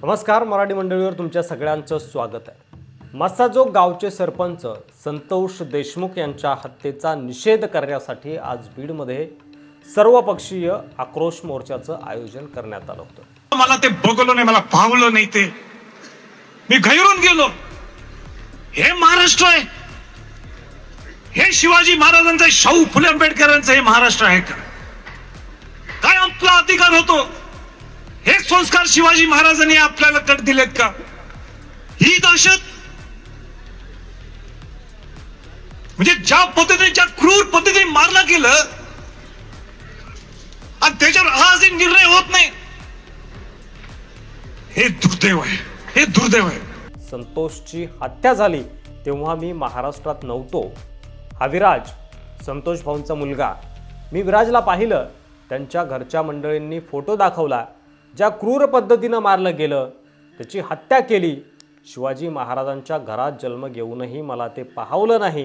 नमस्कार, मराठी मंडळीवर तुमच्या सगळ्यांचं स्वागत आहे। मस्साजोग गावचे सरपंच संतोष देशमुख यांच्या हत्येचा निषेध करण्यासाठी आज बीडमध्ये सर्वपक्षीय आक्रोश मोर्चाचं आयोजन करण्यात आलं होतं। मला ते बघलो नाही, मला पावलं नाही, ते मी घाबरून गेलो। हे महाराष्ट्र आहे? हे शिवाजी महाराजांचं, शाहू फुले आंबेडकरांचं हे महाराष्ट्र आहे का? काय आपला अधिकार होतो? हे संस्कार शिवाजी महाराजांनी आपल्याला कट दिलेत का? ही दहशत, म्हणजे ज्या पद्धतीने, ज्या क्रूर पद्धतीने मारलं गेलं आणि त्याच्यावर आजही निर्णय होत नाही, हे दुर्दैव आहे, हे दुर्दैव आहे। संतोषची हत्या झाली तेव्हा मी महाराष्ट्रात नव्हतो। हा विराज संतोष भाऊंचा मुलगा। मी विराजला पाहिलं, त्यांच्या घरच्या मंडळींनी फोटो दाखवला, ज्या क्रूर पद्धतीने मारलं गेलं, त्याची हत्या केली। शिवाजी महाराजांच्या घरात जन्म घेऊनही मला ते पाहवलं नाही।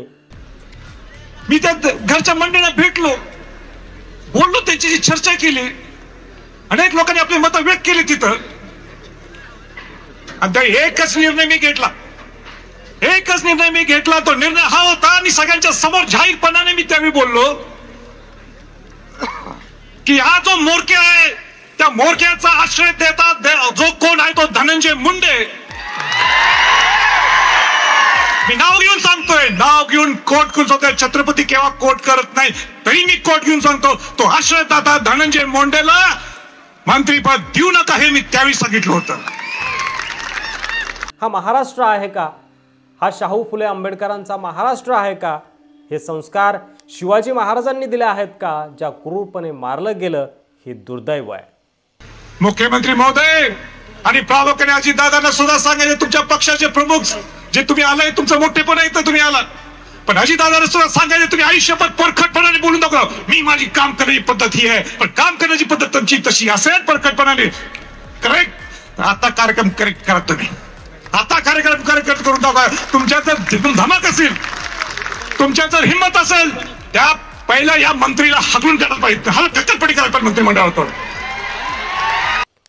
मी त्या घरच्या मंडळींना भेटलो, बोललो, त्यांची चर्चा केली, अनेक लोकांनी आपले मत व्यक्त केली तिथं। आणि एकच निर्णय मी घेतला, एकच निर्णय मी घेतला। तो निर्णय हा होता, आणि सगळ्यांच्या समोर जाहीरपणाने मी त्यावेळी बोललो की हा जो मोरक्या आहे, त्या मोरक्याचा आश्रय देतात जो कोण आहे तो धनंजय मुंडे। मी नाव घेऊन सांगतोय, नाव घेऊन कोट घेऊन सांगतोय। छत्रपती केव्हा कोट करत नाही, तरी मी कोट घेऊन सांगतो, तो आश्रयदाता धनंजय मुंडेला मंत्रीपद देऊ नका, हे मी त्यावेळी सांगितलं होतं। हा महाराष्ट्र आहे का? हा शाहू फुले आंबेडकरांचा महाराष्ट्र आहे का? हे संस्कार शिवाजी महाराजांनी दिले आहेत का? ज्या क्रूरपणे मारलं गेलं, हे दुर्दैव आहे। मुख्यमंत्री महोदय आणि प्रामुख्याने अजितदादांना सुद्धा सांगायचे, तुमच्या पक्षाचे प्रमुख जे तुम्ही आलाय, तुमचं मोठेपण आहे तर तुम्ही आलात, पण अजितदादांना सुद्धा सांगायचे, तुम्ही आयुष्यभर परखटपणाने बोलून दाखवा, मी माझी काम करण्याची पद्धत ही आहे, पण काम करण्याची पद्धत तुमची तशी असेल परखटपणाने। करेक्ट, आता कार्यक्रम करेक्ट करा तुम्ही, आता कार्यक्रम करेक्ट करून दाखवा। तुमच्या जर धमक असेल, तुमच्या जर हिंमत असेल, त्या पहिला या मंत्रीला हाकलून काढायला पाहिजे, हा कक्कलपट्टी करायला पाहिजे मंत्रिमंडळावर।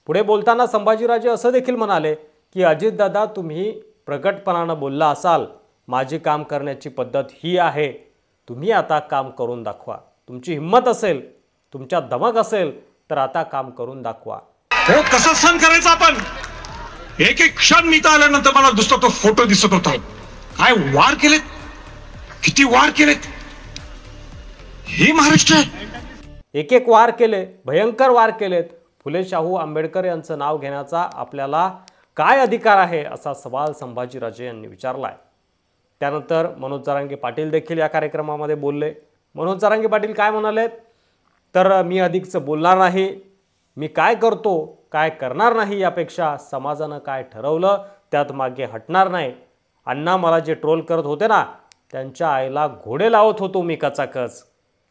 पुढे बोलताना संभाजीराजे असं देखील म्हणाले की अजितदादा, तुम्ही प्रकटपणानं बोलला असाल, माझी काम करण्याची पद्धत ही आहे, तुम्ही आता काम करून दाखवा। तुमची हिंमत असेल, तुमच्यात धमक असेल, तर आता काम करून दाखवा। हो, कसं सहन करायचं आपण? एक एक क्षण मी आल्यानंतर मला दुसरा तो फोटो दिसत होता, काय वार केलेत, किती वार केलेत, हे महाराष्ट्र आहे। एक एक वार केले, भयंकर वार केलेत। फुले शाहू आंबेडकर यांचं नाव घेण्याचा आपल्याला काय अधिकार आहे, असा सवाल संभाजीराजे यांनी विचारलाय। त्यानंतर मनोज जरांगे पाटील देखील या कार्यक्रमामध्ये बोलले। मनोज जरांगे पाटील काय म्हणाले, तर मी अधिकच बोलणार नाही, मी काय करतो काय करणार नाही, यापेक्षा समाजानं काय ठरवलं त्यात मागे हटणार नाही। अण्णा मला जे ट्रोल करत होते ना, त्यांच्या आईला घोडे लावत होतो मी कचाकच।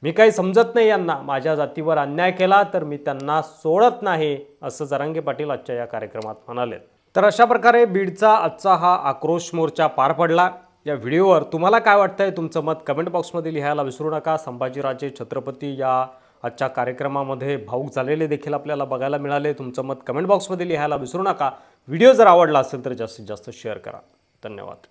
मी काही समजत नाही यांना, माझ्या जातीवर अन्याय केला तर मी त्यांना सोडत नाही, असं जरांगे पाटील आजच्या या कार्यक्रमात म्हणाले। तर अशा प्रकारे बीडचा आजचा हा आक्रोश मोर्चा पार पडला। या व्हिडिओवर तुम्हाला काय वाटतंय, तुमचं मत कमेंट बॉक्समध्ये लिहायला विसरू नका। संभाजीराजे छत्रपती या आजच्या कार्यक्रमामध्ये भाऊक झालेले देखील आपल्याला बघायला मिळाले। तुमचं मत कमेंट बॉक्समध्ये लिहायला विसरू नका। व्हिडिओ जर आवडला असेल तर जास्तीत जास्त शेअर करा। धन्यवाद।